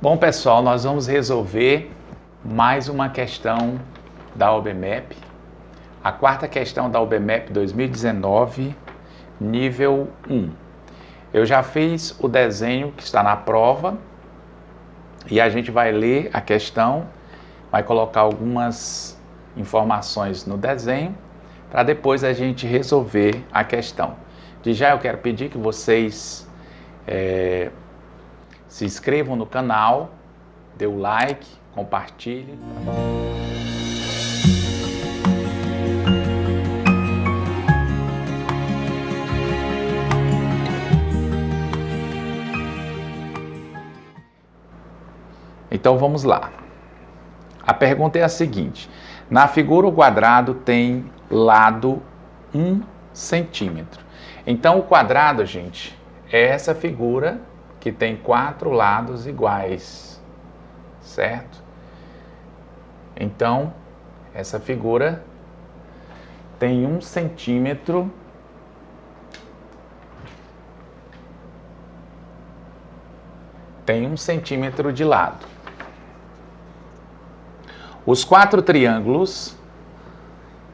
Bom, pessoal, nós vamos resolver mais uma questão da OBMEP. A quarta questão da OBMEP 2019, nível 1. Eu já fiz o desenho que está na prova e a gente vai ler a questão, vai colocar algumas informações no desenho para depois a gente resolver a questão. De já eu quero pedir que vocês se inscrevam no canal, dê o like, compartilhe. Então vamos lá. A pergunta é a seguinte: na figura o quadrado tem lado 1 centímetro. Então o quadrado, gente, é essa figura que tem 4 lados iguais, certo? Então, essa figura tem 1 centímetro de lado. Os 4 triângulos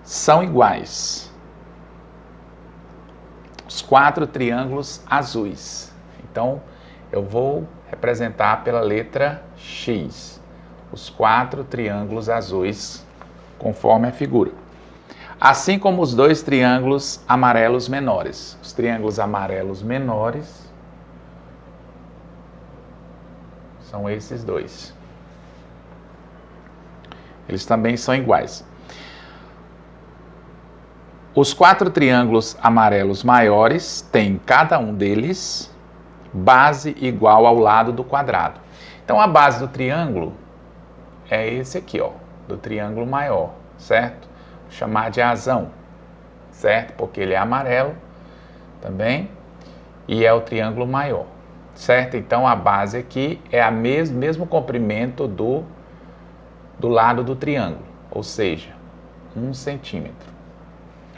são iguais. Os 4 triângulos azuis. Então, eu vou representar pela letra X. Os 4 triângulos azuis, conforme a figura. Assim como os 2 triângulos amarelos menores. Os triângulos amarelos menores são esses dois. Eles também são iguais. Os 4 triângulos amarelos maiores têm cada um deles base igual ao lado do quadrado. Então a base do triângulo é esse aqui, ó, do triângulo maior, certo? Vou chamar de azão, certo? Porque ele é amarelo também e é o triângulo maior, certo? Então a base aqui é a mesmo comprimento do lado do triângulo, ou seja, 1 centímetro,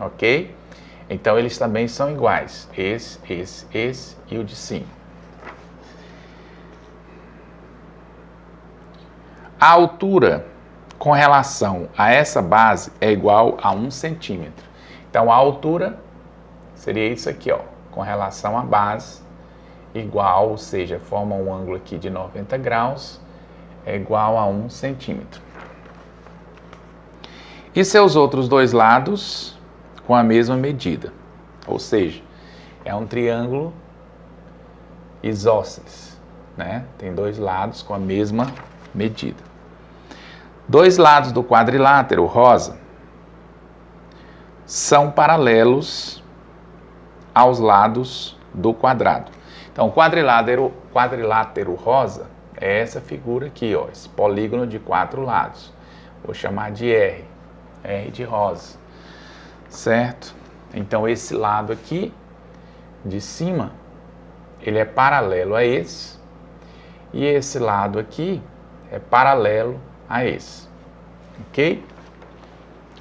ok? Então eles também são iguais, esse e o de cima. A altura com relação a essa base é igual a 1 centímetro. Então a altura seria isso aqui, ó, com relação à base, igual, ou seja, forma um ângulo aqui de 90 graus, é igual a 1 centímetro. E seus outros dois lados com a mesma medida, ou seja, é um triângulo isósceles, né? Tem 2 lados com a mesma medida. 2 lados do quadrilátero rosa são paralelos aos lados do quadrado. Então, o quadrilátero rosa é essa figura aqui, ó, esse polígono de 4 lados. Vou chamar de R de rosa, certo? Então, esse lado aqui de cima, ele é paralelo a esse, e esse lado aqui é paralelo a esse, ok?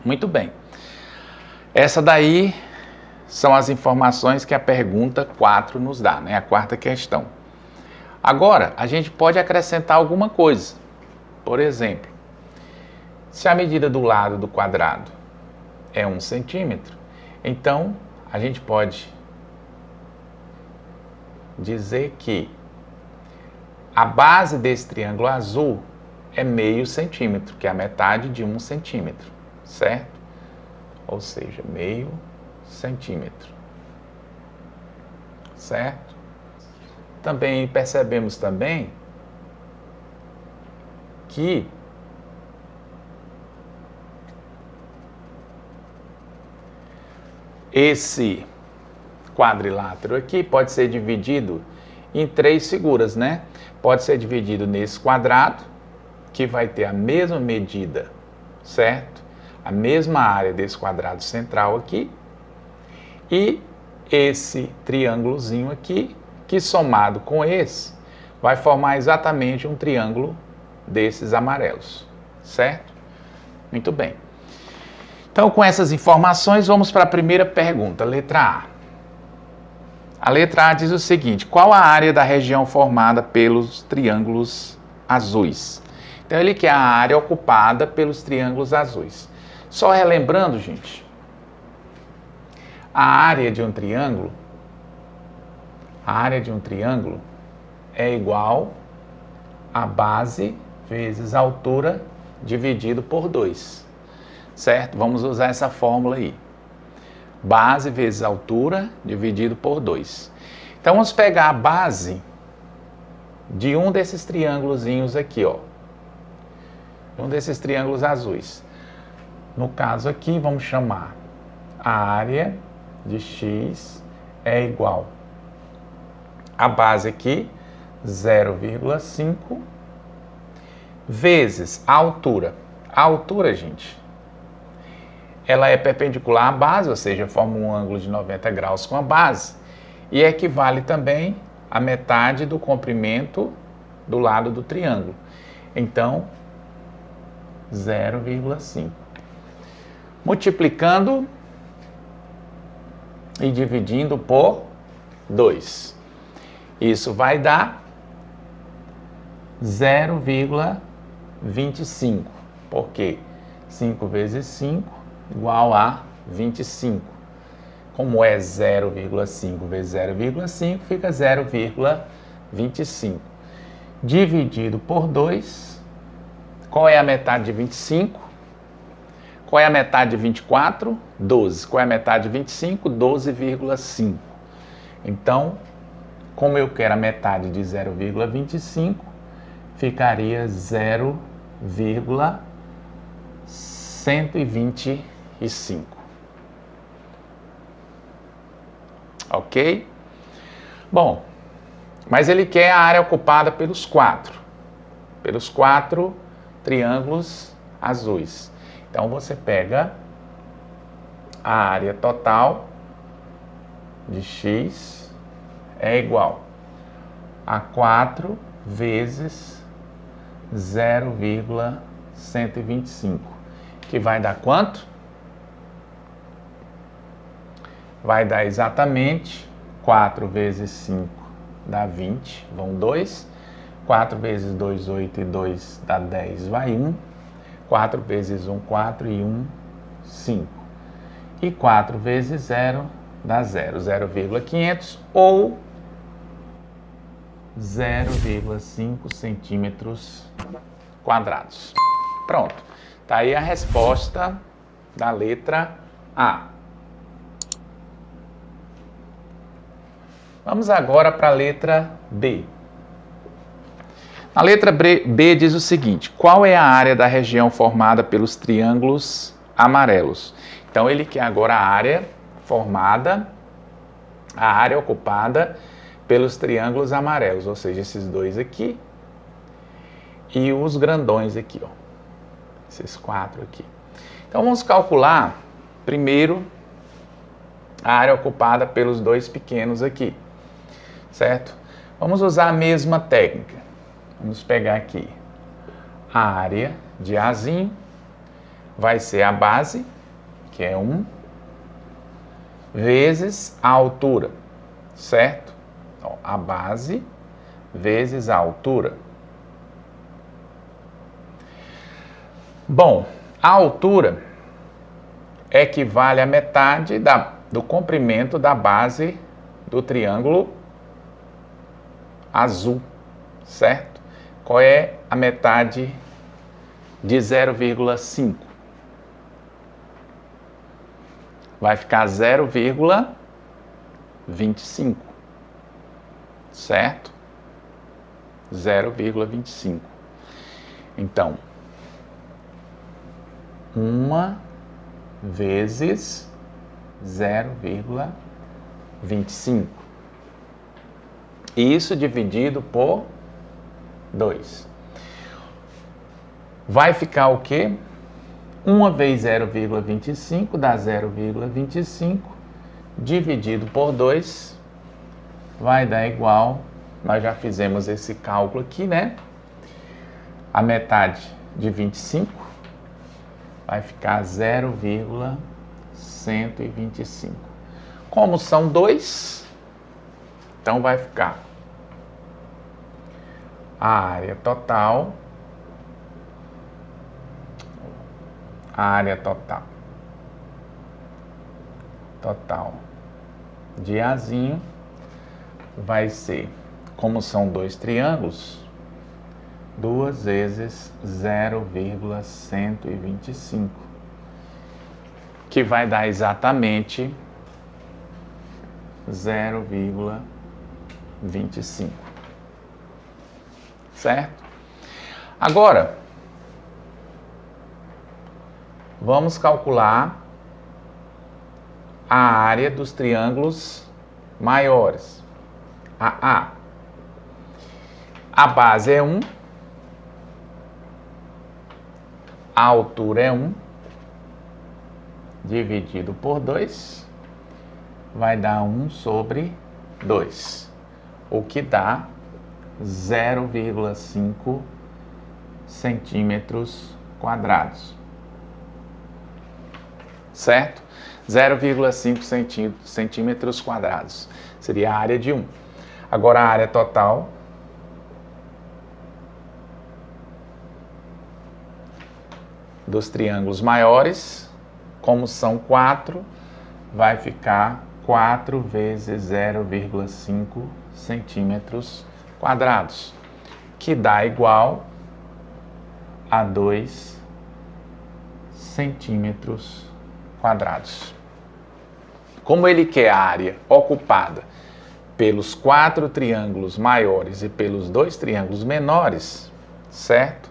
Muito bem. Essa daí são as informações que a pergunta 4 nos dá, né? A quarta questão. Agora, a gente pode acrescentar alguma coisa. Por exemplo, se a medida do lado do quadrado é 1 centímetro, então a gente pode dizer que a base desse triângulo azul é meio centímetro, que é a metade de 1 centímetro, certo? Ou seja, meio centímetro, certo? Também percebemos também que esse quadrilátero aqui pode ser dividido em 3 figuras, né? Pode ser dividido nesse quadrado, que vai ter a mesma medida, certo? A mesma área desse quadrado central aqui. E esse triângulozinho aqui, que somado com esse, vai formar exatamente um triângulo desses amarelos, certo? Muito bem. Então, com essas informações, vamos para a primeira pergunta, letra A. A letra A diz o seguinte: qual a área da região formada pelos triângulos azuis. Então, ele quer a área ocupada pelos triângulos azuis. Só relembrando, gente, a área de um triângulo é igual a base vezes a altura dividido por 2, certo? Vamos usar essa fórmula aí. Base vezes altura dividido por 2. Então, vamos pegar a base de um desses triângulozinhos aqui, ó. Um desses triângulos azuis. No caso aqui, vamos chamar a área de x é igual a base aqui, 0,5, vezes a altura. A altura, gente, ela é perpendicular à base, ou seja, forma um ângulo de 90 graus com a base, e equivale também à metade do comprimento do lado do triângulo. Então, 0,5. Multiplicando e dividindo por 2. Isso vai dar 0,25. Porque 5 vezes 5 igual a 25. Como é 0,5 vezes 0,5, fica 0,25. Dividido por 2. Qual é a metade de 25? Qual é a metade de 24? 12. Qual é a metade de 25? 12,5. Então, como eu quero a metade de 0,25, ficaria 0,125. Ok? Bom, mas ele quer a área ocupada pelos quatro triângulos azuis. Então, você pega a área total de x é igual a 4 vezes 0,125, que vai dar quanto? Vai dar exatamente 4 vezes 5 dá 20, vão 2. 4 vezes 2, 8 e 2 dá 10, vai 1. 4 vezes 1, 4 e 1, 5. E 4 vezes 0 dá 0, 0,500 ou 0,5 centímetros quadrados. Pronto. Tá aí a resposta da letra A. Vamos agora para a letra B. A letra B diz o seguinte: qual é a área da região formada pelos triângulos amarelos? Então, ele quer agora a área formada, a área ocupada pelos triângulos amarelos, ou seja, esses dois aqui e os grandões aqui, ó. Esses 4 aqui. Então, vamos calcular primeiro a área ocupada pelos dois pequenos aqui, certo? Vamos usar a mesma técnica. Vamos pegar aqui a área de Azinho, vai ser a base, que é 1, vezes a altura, certo? Então, a base vezes a altura. Bom, a altura equivale à metade do comprimento da base do triângulo azul, certo? Qual é a metade de 0,5? Vai ficar 0,25, certo? 0,25. Então, 1 vezes 0,25. Isso dividido por 2. Vai ficar o quê? 1 vezes 0,25 dá 0,25, dividido por 2 vai dar igual, nós já fizemos esse cálculo aqui, né? A metade de 25 vai ficar 0,125. Como são 2, então vai ficar a área total de Azinho vai ser, como são dois triângulos, 2 vezes 0,125, que vai dar exatamente 0,25, certo? Agora, vamos calcular a área dos triângulos maiores. A base é 1, a altura é 1, dividido por 2, vai dar 1 sobre 2, o que dá 0,5 centímetros quadrados. Certo? 0,5 centímetros quadrados seria a área de 1. Agora a área total dos triângulos maiores, como são 4, vai ficar 4 vezes 0,5 centímetros quadrados, que dá igual a 2 centímetros quadrados. Como ele quer a área ocupada pelos 4 triângulos maiores e pelos 2 triângulos menores, certo?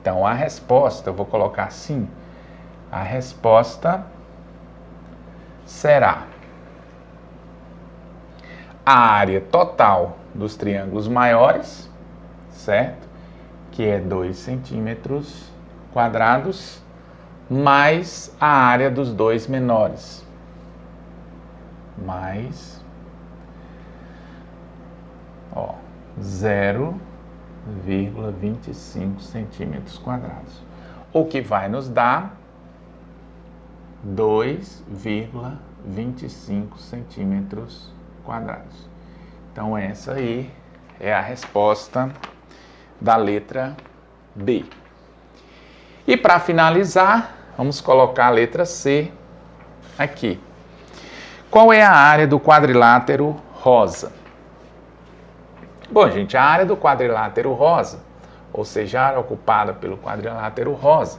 Então a resposta, eu vou colocar assim, a resposta será a área total dos triângulos maiores, certo? Que é 2 centímetros quadrados, mais a área dos 2 menores, mais 0,25 centímetros quadrados, o que vai nos dar 2,25 centímetros quadrados. Então essa aí é a resposta da letra B. E para finalizar, vamos colocar a letra C aqui. Qual é a área do quadrilátero rosa? Bom, gente, a área do quadrilátero rosa, ou seja, a área ocupada pelo quadrilátero rosa,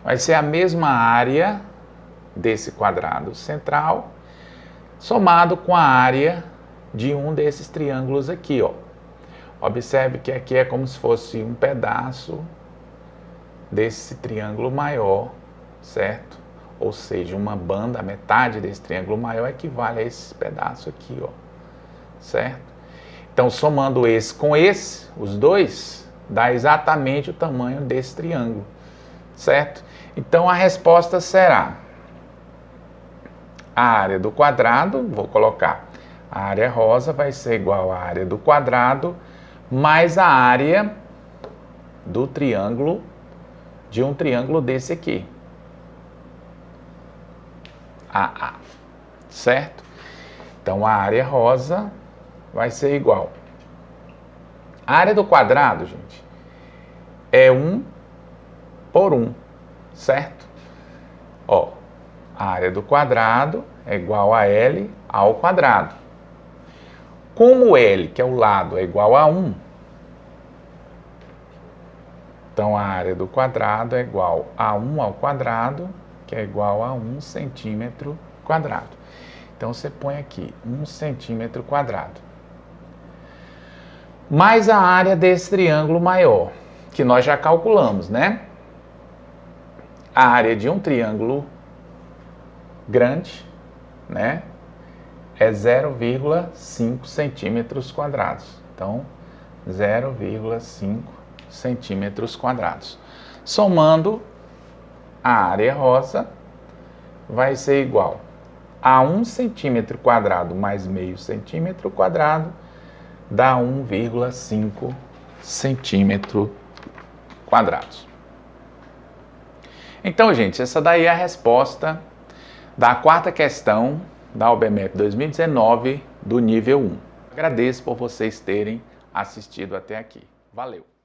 vai ser a mesma área desse quadrado central, somado com a área de um desses triângulos aqui, ó. Observe que aqui é como se fosse um pedaço desse triângulo maior, certo? Ou seja, uma banda, a metade desse triângulo maior equivale a esse pedaço aqui, ó, certo? Então, somando esse com esse, os dois, dá exatamente o tamanho desse triângulo, certo? Então, a resposta será a área do quadrado, vou colocar, a área rosa vai ser igual à área do quadrado, mais a área do triângulo, de um triângulo desse aqui, AA, certo? Então, a área rosa vai ser igual. A área do quadrado, gente, é 1 por 1, certo? Ó, a área do quadrado é igual a L ao quadrado. Como L, que é o lado, é igual a 1, então a área do quadrado é igual a 1 ao quadrado, que é igual a 1 centímetro quadrado. Então você põe aqui 1 centímetro quadrado. Mais a área desse triângulo maior, que nós já calculamos, né? A área de um triângulo grande, né? É 0,5 centímetros quadrados. Então, 0,5 centímetros quadrados. Somando, a área rosa vai ser igual a 1 centímetro quadrado mais meio centímetro quadrado, dá 1,5 centímetro quadrados. Então, gente, essa daí é a resposta da quarta questão da OBMEP 2019 do nível 1. Agradeço por vocês terem assistido até aqui. Valeu!